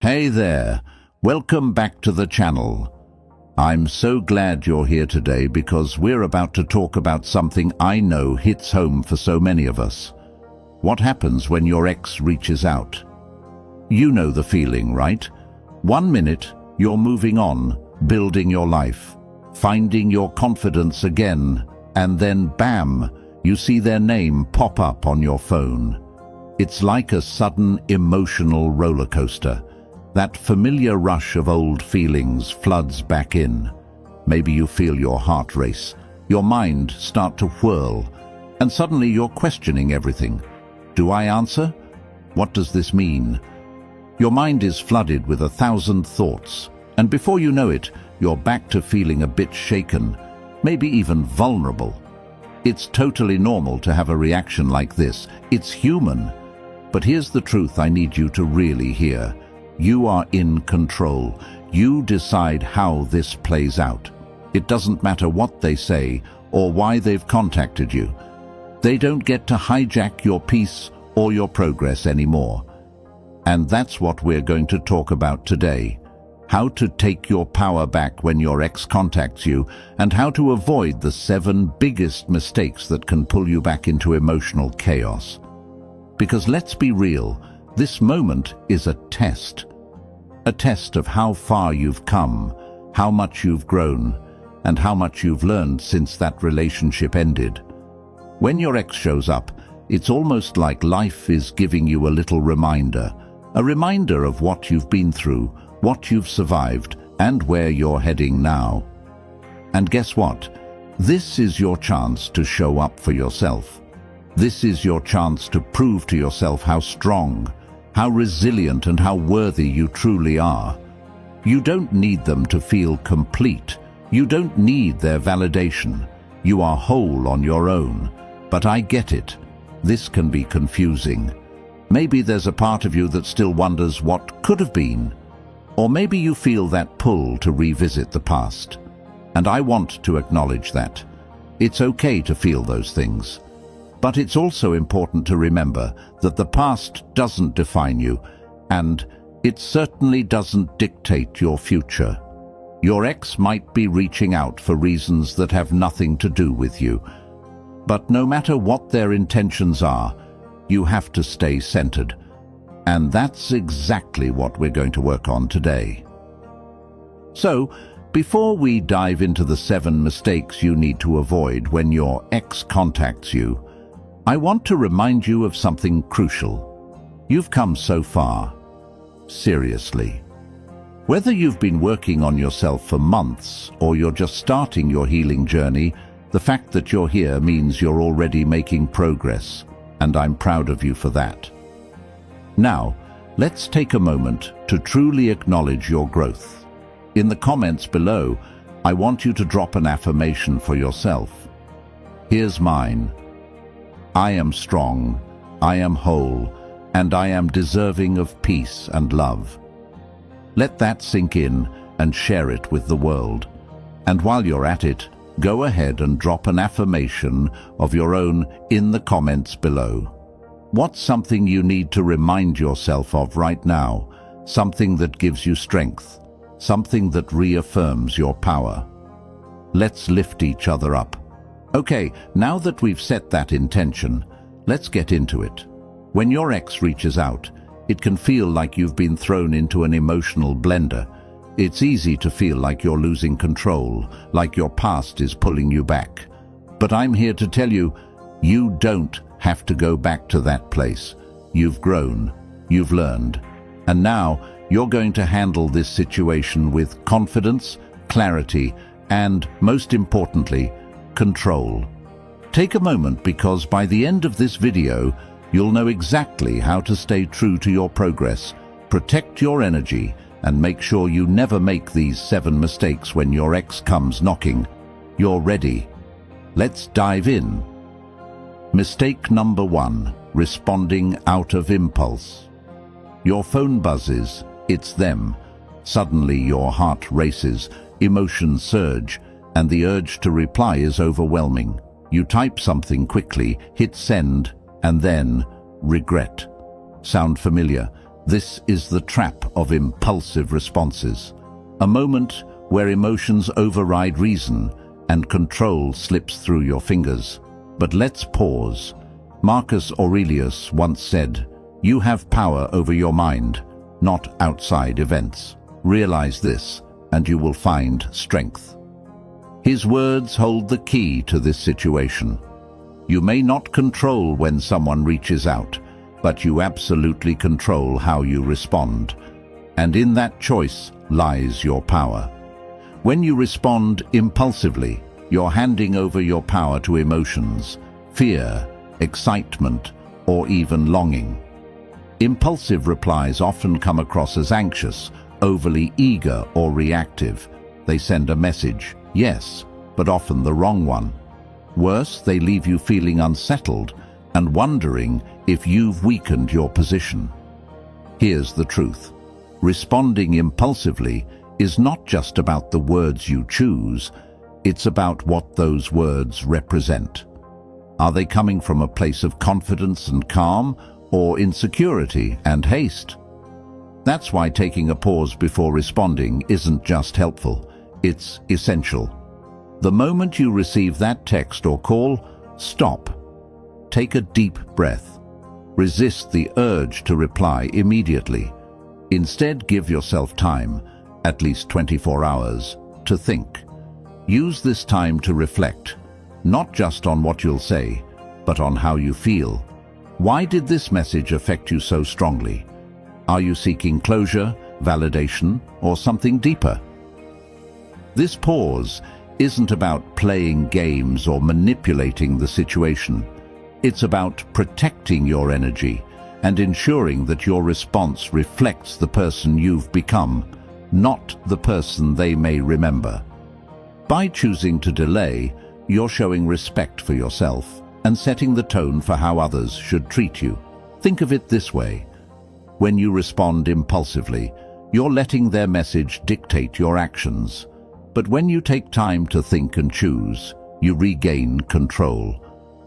Hey there, welcome back to the channel. I'm so glad you're here today because we're about to talk about something I know hits home for so many of us. What happens when your ex reaches out? You know the feeling, right? 1 minute, you're moving on, building your life, finding your confidence again, and then bam, you see their name pop up on your phone. It's like a sudden emotional roller coaster. That familiar rush of old feelings floods back in. Maybe you feel your heart race, your mind start to whirl, and suddenly you're questioning everything. Do I answer? What does this mean? Your mind is flooded with 1,000 thoughts, and before you know it, you're back to feeling a bit shaken, maybe even vulnerable. It's totally normal to have a reaction like this. It's human. But here's the truth I need you to really hear. You are in control. You decide how this plays out. It doesn't matter what they say or why they've contacted you. They don't get to hijack your peace or your progress anymore. And that's what we're going to talk about today. How to take your power back when your ex contacts you, and how to avoid the 7 biggest mistakes that can pull you back into emotional chaos. Because let's be real, this moment is a test of how far you've come, how much you've grown, and how much you've learned since that relationship ended. When your ex shows up, it's almost like life is giving you a little reminder, of what you've been through, what you've survived, and where you're heading now. And guess what? This is your chance to show up for yourself. This is your chance to prove to yourself how strong, how resilient, and how worthy you truly are. You don't need them to feel complete. You don't need their validation. You are whole on your own. But I get it. This can be confusing. Maybe there's a part of you that still wonders what could have been. Or maybe you feel that pull to revisit the past. And I want to acknowledge that. It's okay to feel those things. But it's also important to remember that the past doesn't define you, and it certainly doesn't dictate your future. Your ex might be reaching out for reasons that have nothing to do with you. But no matter what their intentions are, you have to stay centered. And that's exactly what we're going to work on today. So, before we dive into the 7 mistakes you need to avoid when your ex contacts you, I want to remind you of something crucial. You've come so far. Seriously. Whether you've been working on yourself for months or you're just starting your healing journey, the fact that you're here means you're already making progress, and I'm proud of you for that. Now, let's take a moment to truly acknowledge your growth. In the comments below, I want you to drop an affirmation for yourself. Here's mine. I am strong, I am whole, and I am deserving of peace and love. Let that sink in and share it with the world. And while you're at it, go ahead and drop an affirmation of your own in the comments below. What's something you need to remind yourself of right now? Something that gives you strength, something that reaffirms your power. Let's lift each other up. Okay, now that we've set that intention, let's get into it. When your ex reaches out, it can feel like you've been thrown into an emotional blender. It's easy to feel like you're losing control, like your past is pulling you back. But I'm here to tell you, you don't have to go back to that place. You've grown, you've learned, and now you're going to handle this situation with confidence, clarity, and, most importantly, control. Take a moment because by the end of this video, you'll know exactly how to stay true to your progress, protect your energy, and make sure you never make these 7 mistakes when your ex comes knocking. You're ready. Let's dive in. Mistake number 1, responding out of impulse. Your phone buzzes, it's them. Suddenly your heart races, emotions surge, and the urge to reply is overwhelming. You type something quickly, hit send, and then regret. Sound familiar? This is the trap of impulsive responses, a moment where emotions override reason and control slips through your fingers. But let's pause. Marcus Aurelius once said, "You have power over your mind, not outside events. Realize this, and you will find strength." His words hold the key to this situation. You may not control when someone reaches out, but you absolutely control how you respond. And in that choice lies your power. When you respond impulsively, you're handing over your power to emotions, fear, excitement, or even longing. Impulsive replies often come across as anxious, overly eager, or reactive. They send a message, yes, but often the wrong one. Worse, they leave you feeling unsettled and wondering if you've weakened your position. Here's the truth. Responding impulsively is not just about the words you choose, it's about what those words represent. Are they coming from a place of confidence and calm, or insecurity and haste? That's why taking a pause before responding isn't just helpful, it's essential. The moment you receive that text or call, stop. Take a deep breath. Resist the urge to reply immediately. Instead, give yourself time, at least 24 hours, to think. Use this time to reflect, not just on what you'll say, but on how you feel. Why did this message affect you so strongly? Are you seeking closure, validation, or something deeper? This pause isn't about playing games or manipulating the situation. It's about protecting your energy and ensuring that your response reflects the person you've become, not the person they may remember. By choosing to delay, you're showing respect for yourself and setting the tone for how others should treat you. Think of it this way. When you respond impulsively, you're letting their message dictate your actions. But when you take time to think and choose, you regain control.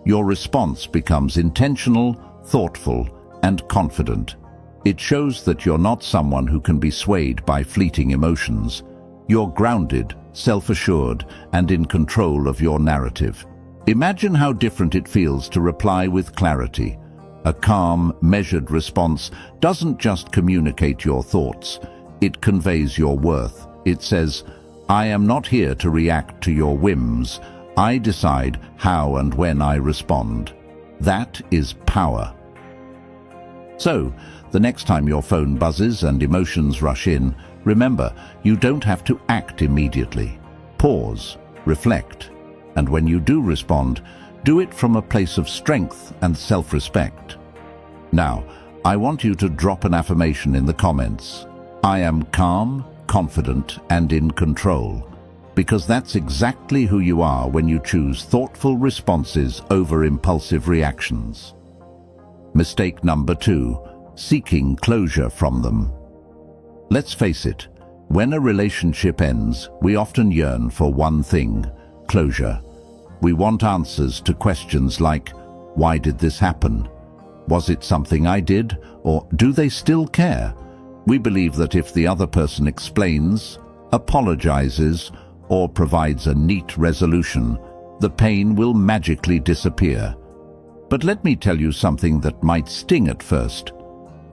Your response becomes intentional, thoughtful, and confident. It shows that you're not someone who can be swayed by fleeting emotions. You're grounded, self-assured, and in control of your narrative. Imagine how different it feels to reply with clarity. A calm, measured response doesn't just communicate your thoughts, it conveys your worth. It says, "I am not here to react to your whims. I decide how and when I respond." That is power. So, the next time your phone buzzes and emotions rush in, remember, you don't have to act immediately. Pause, reflect, and when you do respond, do it from a place of strength and self-respect. Now, I want you to drop an affirmation in the comments. I am calm, confident, and in control. Because that's exactly who you are when you choose thoughtful responses over impulsive reactions. Mistake number 2, seeking closure from them. Let's face it, when a relationship ends, we often yearn for one thing, closure. We want answers to questions like, why did this happen? Was it something I did? Or do they still care? We believe that if the other person explains, apologizes, or provides a neat resolution, the pain will magically disappear. But let me tell you something that might sting at first.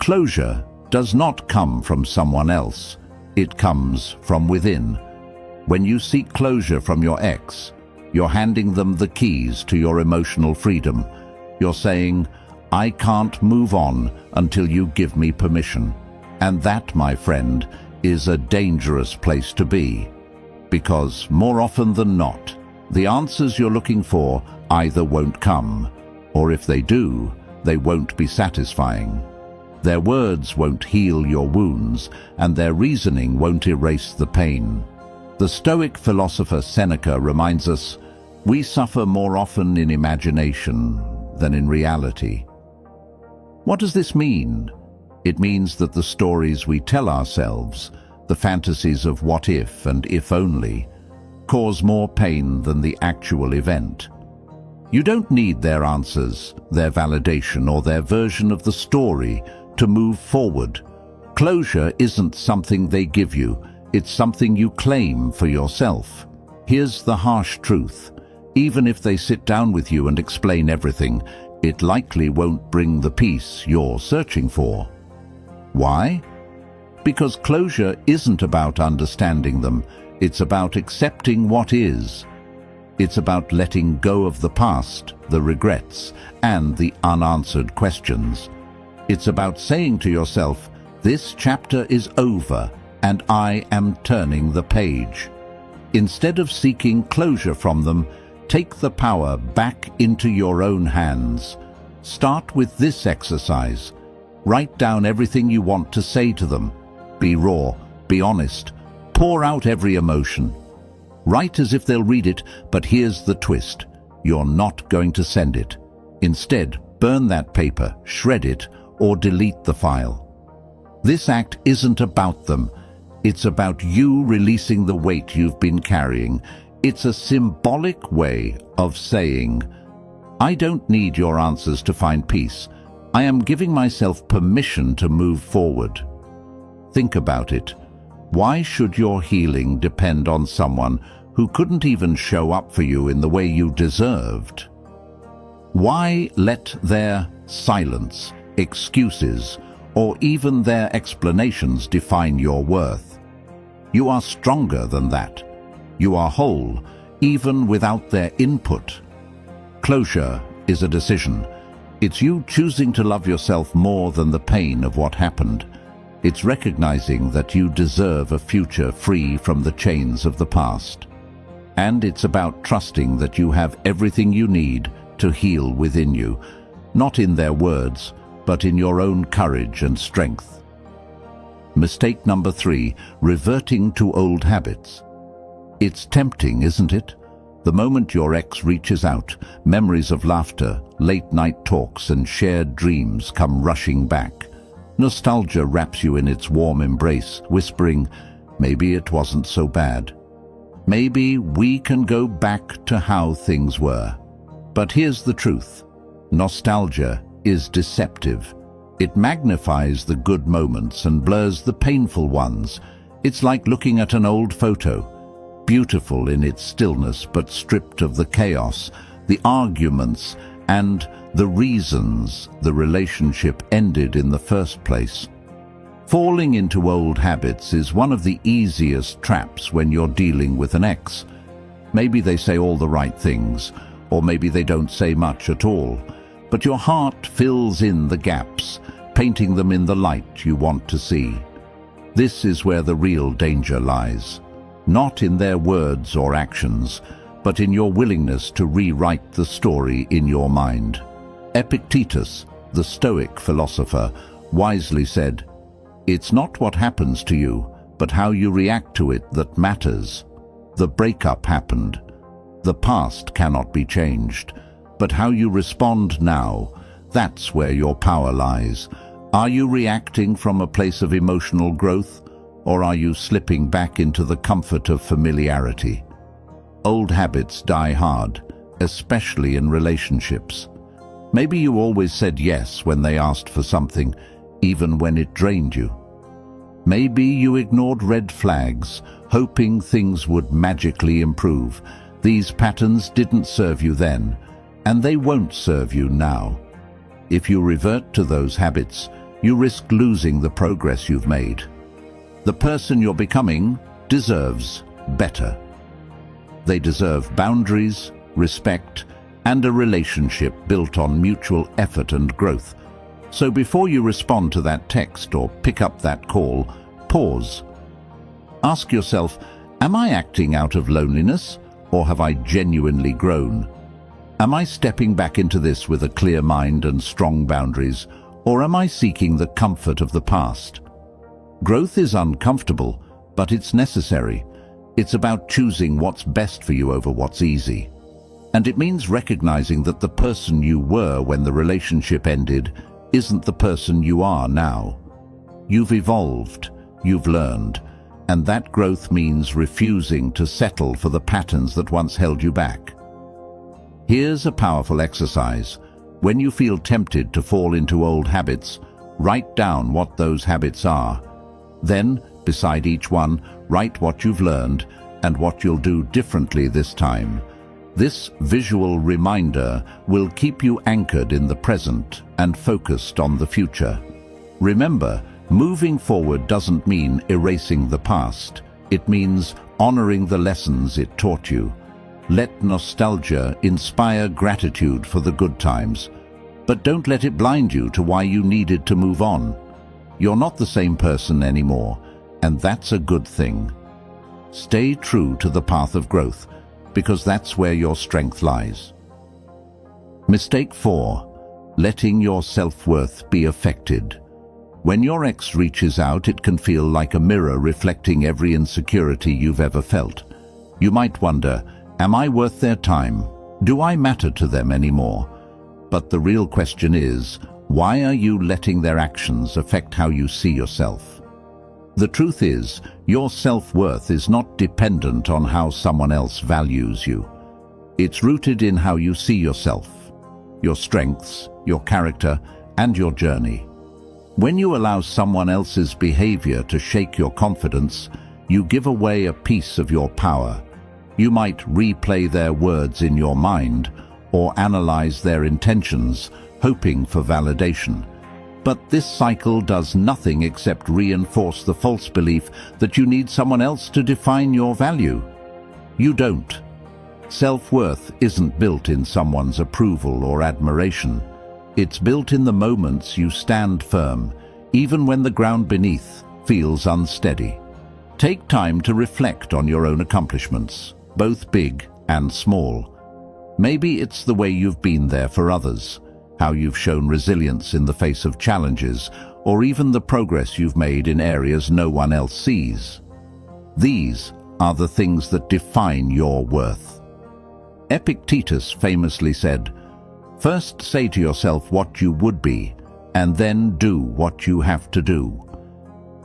Closure does not come from someone else. It comes from within. When you seek closure from your ex, you're handing them the keys to your emotional freedom. You're saying, I can't move on until you give me permission. And that, my friend, is a dangerous place to be. Because more often than not, the answers you're looking for either won't come, or if they do, they won't be satisfying. Their words won't heal your wounds, and their reasoning won't erase the pain. The Stoic philosopher Seneca reminds us, we suffer more often in imagination than in reality. What does this mean? It means that the stories we tell ourselves, the fantasies of what if and if only, cause more pain than the actual event. You don't need their answers, their validation, or their version of the story to move forward. Closure isn't something they give you, it's something you claim for yourself. Here's the harsh truth. Even if they sit down with you and explain everything, it likely won't bring the peace you're searching for. Why? Because closure isn't about understanding them, it's about accepting what is. It's about letting go of the past, the regrets, and the unanswered questions. It's about saying to yourself, this chapter is over, and I am turning the page. Instead of seeking closure from them, take the power back into your own hands. Start with this exercise. Write down everything you want to say to them. Be raw, be honest, pour out every emotion. Write as if they'll read it, but here's the twist. You're not going to send it. Instead, burn that paper, shred it, or delete the file. This act isn't about them. It's about you releasing the weight you've been carrying. It's a symbolic way of saying, I don't need your answers to find peace. I am giving myself permission to move forward. Think about it. Why should your healing depend on someone who couldn't even show up for you in the way you deserved? Why let their silence, excuses, or even their explanations define your worth? You are stronger than that. You are whole, even without their input. Closure is a decision. It's you choosing to love yourself more than the pain of what happened. It's recognizing that you deserve a future free from the chains of the past. And it's about trusting that you have everything you need to heal within you, not in their words, but in your own courage and strength. Mistake number 3, reverting to old habits. It's tempting, isn't it? The moment your ex reaches out, memories of laughter, late-night talks, and shared dreams come rushing back. Nostalgia wraps you in its warm embrace, whispering, maybe it wasn't so bad. Maybe we can go back to how things were. But here's the truth. Nostalgia is deceptive. It magnifies the good moments and blurs the painful ones. It's like looking at an old photo, beautiful in its stillness but stripped of the chaos, the arguments, and the reasons the relationship ended in the first place. Falling into old habits is one of the easiest traps when you're dealing with an ex. Maybe they say all the right things, or maybe they don't say much at all, but your heart fills in the gaps, painting them in the light you want to see. This is where the real danger lies. Not in their words or actions, but in your willingness to rewrite the story in your mind. Epictetus, the Stoic philosopher, wisely said, "It's not what happens to you, but how you react to it that matters." The breakup happened. The past cannot be changed, but how you respond now, that's where your power lies. Are you reacting from a place of emotional growth, or are you slipping back into the comfort of familiarity? Old habits die hard, especially in relationships. Maybe you always said yes when they asked for something, even when it drained you. Maybe you ignored red flags, hoping things would magically improve. These patterns didn't serve you then, and they won't serve you now. If you revert to those habits, you risk losing the progress you've made. The person you're becoming deserves better. They deserve boundaries, respect, and a relationship built on mutual effort and growth. So before you respond to that text or pick up that call, pause. Ask yourself, am I acting out of loneliness, or have I genuinely grown? Am I stepping back into this with a clear mind and strong boundaries, or am I seeking the comfort of the past? Growth is uncomfortable, but it's necessary. It's about choosing what's best for you over what's easy. And it means recognizing that the person you were when the relationship ended isn't the person you are now. You've evolved, you've learned, and that growth means refusing to settle for the patterns that once held you back. Here's a powerful exercise. When you feel tempted to fall into old habits, Write down what those habits are. Then, beside each one, write what you've learned and what you'll do differently this time. This visual reminder will keep you anchored in the present and focused on the future. Remember, moving forward doesn't mean erasing the past. It means honoring the lessons it taught you. Let nostalgia inspire gratitude for the good times, but don't let it blind you to why you needed to move on. You're not the same person anymore, and that's a good thing. Stay true to the path of growth, because that's where your strength lies. Mistake 4. Letting your self-worth be affected. When your ex reaches out, it can feel like a mirror reflecting every insecurity you've ever felt. You might wonder, am I worth their time? Do I matter to them anymore? But the real question is, why are you letting their actions affect how you see yourself? The truth is, your self-worth is not dependent on how someone else values you. It's rooted in how you see yourself, your strengths, your character, and your journey. When you allow someone else's behavior to shake your confidence, you give away a piece of your power. You might replay their words in your mind or analyze their intentions, hoping for validation. But this cycle does nothing except reinforce the false belief that you need someone else to define your value. You don't. Self-worth isn't built in someone's approval or admiration. It's built in the moments you stand firm, even when the ground beneath feels unsteady. Take time to reflect on your own accomplishments, both big and small. Maybe it's the way you've been there for others, how you've shown resilience in the face of challenges, or even the progress you've made in areas no one else sees. These are the things that define your worth. Epictetus famously said, "First say to yourself what you would be, and then do what you have to do."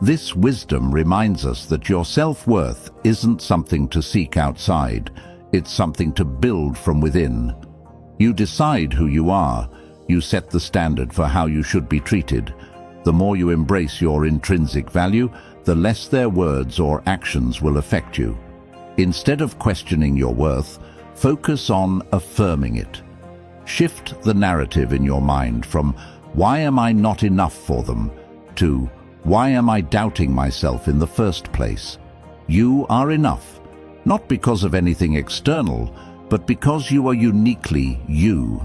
This wisdom reminds us that your self-worth isn't something to seek outside, it's something to build from within. You decide who you are, you set the standard for how you should be treated. The more you embrace your intrinsic value, the less their words or actions will affect you. Instead of questioning your worth, focus on affirming it. Shift the narrative in your mind from, "Why am I not enough for them?" to, "Why am I doubting myself in the first place?" You are enough, not because of anything external, but because you are uniquely you.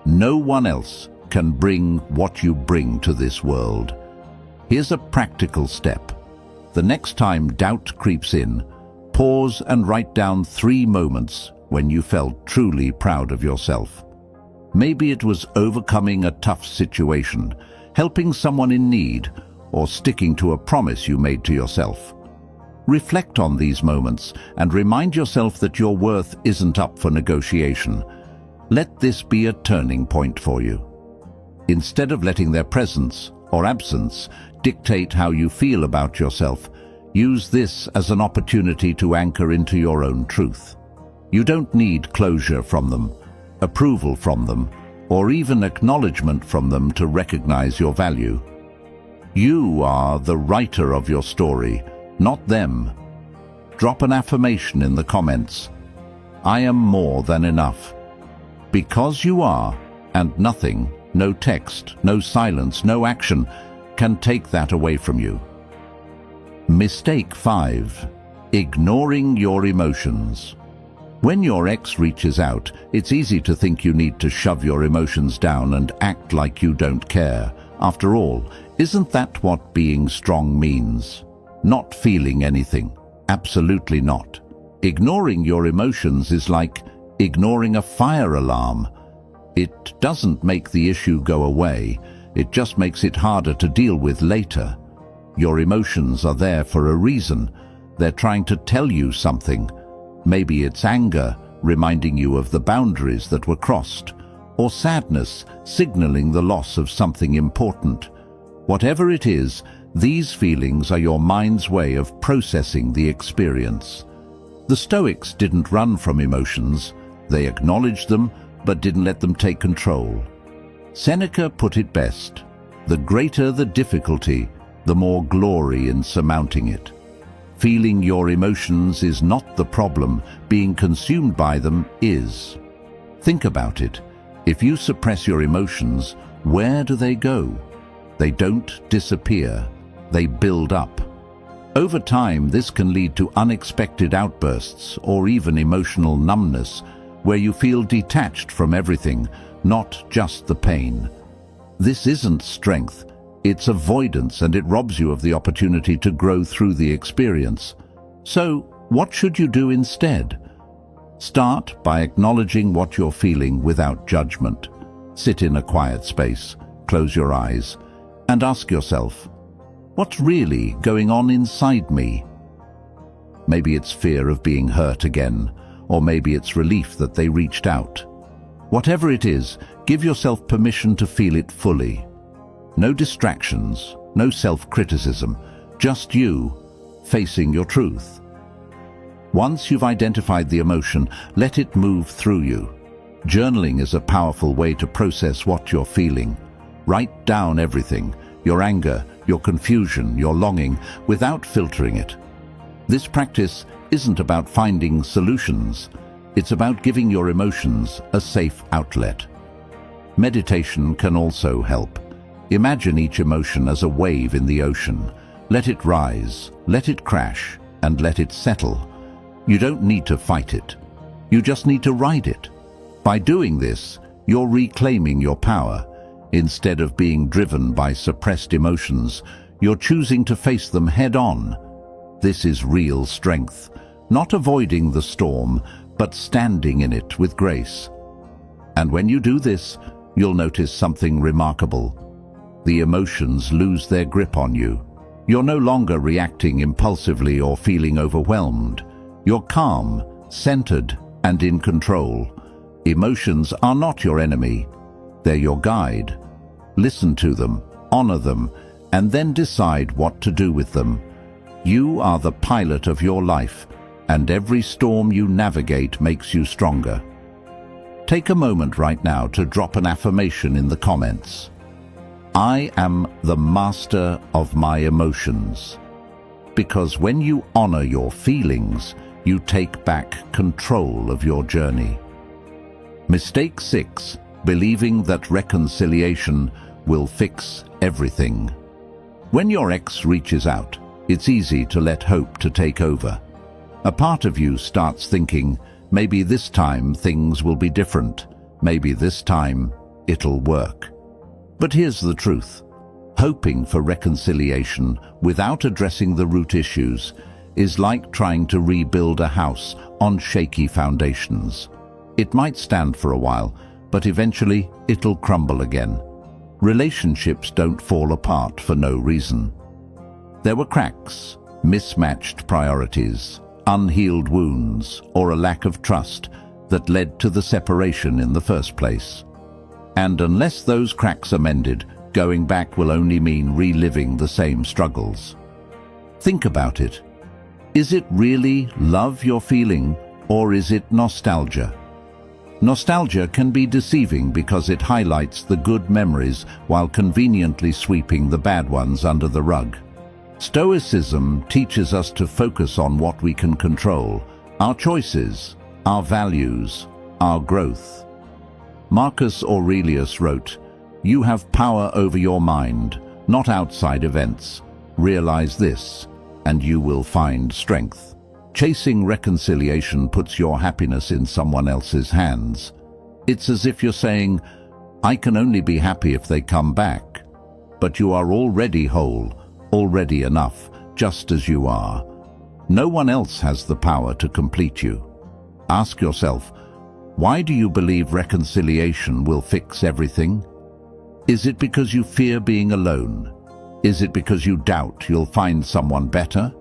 No one else can bring what you bring to this world. Here's a practical step. The next time doubt creeps in, pause and write down 3 moments when you felt truly proud of yourself. Maybe it was overcoming a tough situation, helping someone in need, or sticking to a promise you made to yourself. Reflect on these moments and remind yourself that your worth isn't up for negotiation. Let this be a turning point for you. Instead of letting their presence or absence dictate how you feel about yourself, use this as an opportunity to anchor into your own truth. You don't need closure from them, approval from them, or even acknowledgement from them to recognize your value. You are the writer of your story, not them. Drop an affirmation in the comments. I am more than enough. Because you are, and nothing, no text, no silence, no action, can take that away from you. Mistake 5. Ignoring your emotions. When your ex reaches out, it's easy to think you need to shove your emotions down and act like you don't care. After all, isn't that what being strong means? Not feeling anything. Absolutely not. Ignoring your emotions is like ignoring a fire alarm. It doesn't make the issue go away, it just makes it harder to deal with later. Your emotions are there for a reason. They're trying to tell you something. Maybe it's anger, reminding you of the boundaries that were crossed, or sadness, signaling the loss of something important. Whatever it is, these feelings are your mind's way of processing the experience. The Stoics didn't run from emotions. They acknowledged them, but didn't let them take control. Seneca put it best, The greater the difficulty, the more glory in surmounting it. Feeling your emotions is not the problem, being consumed by them is. Think about it. If you suppress your emotions, where do they go? They don't disappear, they build up. Over time, this can lead to unexpected outbursts or even emotional numbness, where you feel detached from everything, not just the pain. This isn't strength, it's avoidance, and it robs you of the opportunity to grow through the experience. So, what should you do instead? Start by acknowledging what you're feeling without judgment. Sit in a quiet space, close your eyes, and ask yourself, what's really going on inside me? Maybe it's fear of being hurt again, or maybe it's relief that they reached out. Whatever it is, give yourself permission to feel it fully. No distractions, no self-criticism, just you facing your truth. Once you've identified the emotion, let it move through you. Journaling is a powerful way to process what you're feeling. Write down everything, your anger, your confusion, your longing, without filtering it. This practice isn't about finding solutions. It's about giving your emotions a safe outlet. Meditation can also help. Imagine each emotion as a wave in the ocean. Let it rise, let it crash, and let it settle. You don't need to fight it. You just need to ride it. By doing this, you're reclaiming your power. Instead of being driven by suppressed emotions, you're choosing to face them head-on. This is real strength, not avoiding the storm, but standing in it with grace. And when you do this, you'll notice something remarkable. The emotions lose their grip on you. You're no longer reacting impulsively or feeling overwhelmed. You're calm, centered, and in control. Emotions are not your enemy. They're your guide. Listen to them, honor them, and then decide what to do with them. You are the pilot of your life, and every storm you navigate makes you stronger. Take a moment right now to drop an affirmation in the comments. I am the master of my emotions. Because when you honor your feelings, you take back control of your journey. Mistake 6. Believing that reconciliation will fix everything. When your ex reaches out, it's easy to let hope to take over. A part of you starts thinking, maybe this time things will be different. Maybe this time it'll work. But here's the truth. Hoping for reconciliation without addressing the root issues is like trying to rebuild a house on shaky foundations. It might stand for a while, but eventually it'll crumble again. Relationships don't fall apart for no reason. There were cracks, mismatched priorities, unhealed wounds, or a lack of trust that led to the separation in the first place. And unless those cracks are mended, going back will only mean reliving the same struggles. Think about it. Is it really love you're feeling, or is it nostalgia? Nostalgia can be deceiving because it highlights the good memories while conveniently sweeping the bad ones under the rug. Stoicism teaches us to focus on what we can control, our choices, our values, our growth. Marcus Aurelius wrote, "You have power over your mind, not outside events. Realize this, and you will find strength." Chasing reconciliation puts your happiness in someone else's hands. It's as if you're saying, I can only be happy if they come back. But you are already whole, already enough, just as you are. No one else has the power to complete you. Ask yourself, why do you believe reconciliation will fix everything? Is it because you fear being alone? Is it because you doubt you'll find someone better?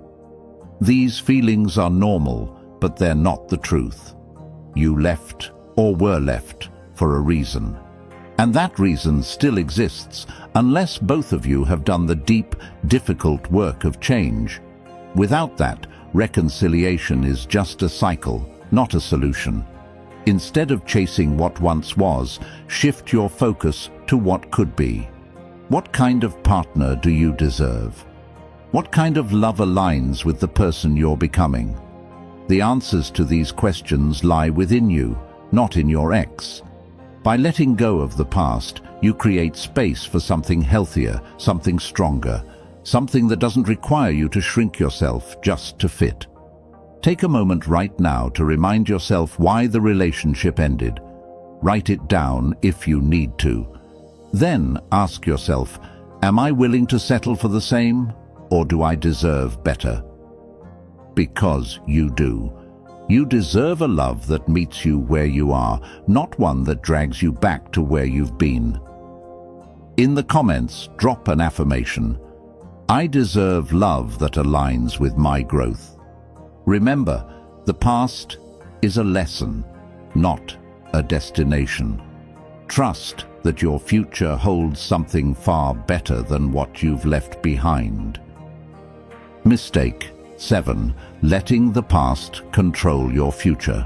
These feelings are normal, but they're not the truth. You left, or were left, for a reason. And that reason still exists, unless both of you have done the deep, difficult work of change. Without that, reconciliation is just a cycle, not a solution. Instead of chasing what once was, shift your focus to what could be. What kind of partner do you deserve? What kind of love aligns with the person you're becoming? The answers to these questions lie within you, not in your ex. By letting go of the past, you create space for something healthier, something stronger, something that doesn't require you to shrink yourself just to fit. Take a moment right now to remind yourself why the relationship ended. Write it down if you need to. Then ask yourself, am I willing to settle for the same, or do I deserve better? Because you do. You deserve a love that meets you where you are, not one that drags you back to where you've been. In the comments, drop an affirmation. I deserve love that aligns with my growth. Remember, the past is a lesson, not a destination. Trust that your future holds something far better than what you've left behind. Mistake 7. Letting the past control your future.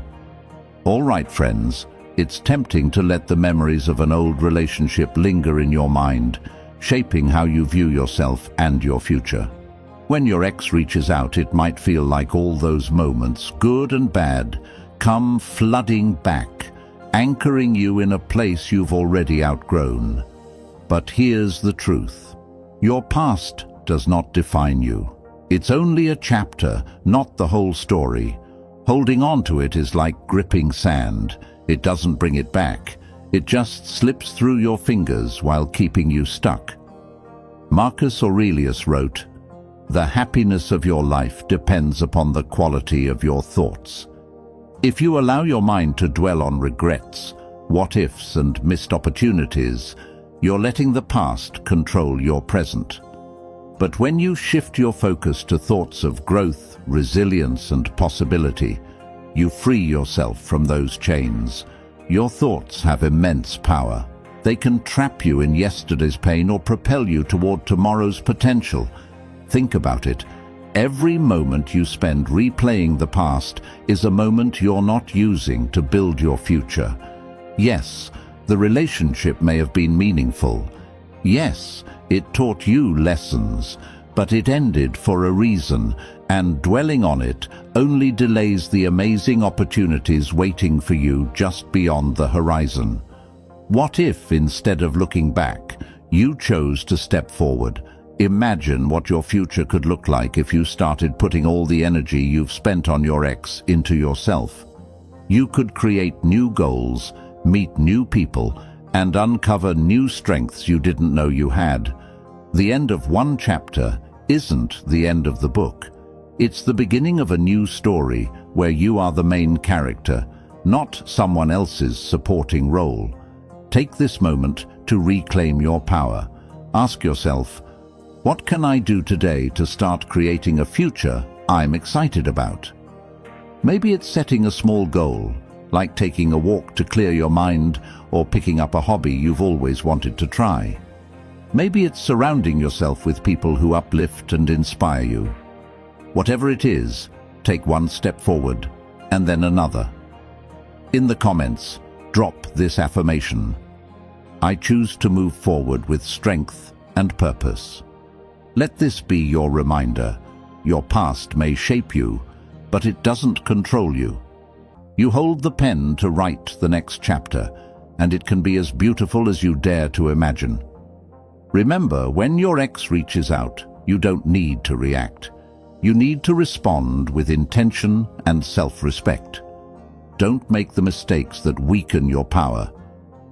All right, friends, it's tempting to let the memories of an old relationship linger in your mind, shaping how you view yourself and your future. When your ex reaches out, it might feel like all those moments, good and bad, come flooding back, anchoring you in a place you've already outgrown. But here's the truth. Your past does not define you. It's only a chapter, not the whole story. Holding on to it is like gripping sand. It doesn't bring it back. It just slips through your fingers while keeping you stuck. Marcus Aurelius wrote, "The happiness of your life depends upon the quality of your thoughts." If you allow your mind to dwell on regrets, what-ifs and missed opportunities, you're letting the past control your present. But when you shift your focus to thoughts of growth, resilience, and possibility, you free yourself from those chains. Your thoughts have immense power. They can trap you in yesterday's pain or propel you toward tomorrow's potential. Think about it. Every moment you spend replaying the past is a moment you're not using to build your future. Yes, the relationship may have been meaningful. Yes, it taught you lessons, but it ended for a reason, and dwelling on it only delays the amazing opportunities waiting for you just beyond the horizon. What if, instead of looking back, you chose to step forward? Imagine what your future could look like if you started putting all the energy you've spent on your ex into yourself. You could create new goals, meet new people, and uncover new strengths you didn't know you had. The end of one chapter isn't the end of the book. It's the beginning of a new story where you are the main character, not someone else's supporting role. Take this moment to reclaim your power. Ask yourself, what can I do today to start creating a future I'm excited about? Maybe it's setting a small goal, like taking a walk to clear your mind or picking up a hobby you've always wanted to try. Maybe it's surrounding yourself with people who uplift and inspire you. Whatever it is, take one step forward and then another. In the comments, drop this affirmation. I choose to move forward with strength and purpose. Let this be your reminder. Your past may shape you, but it doesn't control you. You hold the pen to write the next chapter, and it can be as beautiful as you dare to imagine. Remember, when your ex reaches out, you don't need to react. You need to respond with intention and self-respect. Don't make the mistakes that weaken your power.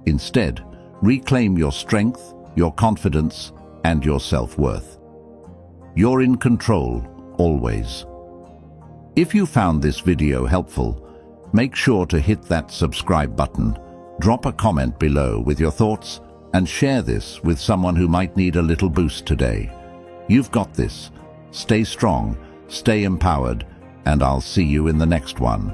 Instead, reclaim your strength, your confidence, and your self-worth. You're in control, always. If you found this video helpful, make sure to hit that subscribe button, drop a comment below with your thoughts, and share this with someone who might need a little boost today. You've got this. Stay strong, stay empowered, and I'll see you in the next one.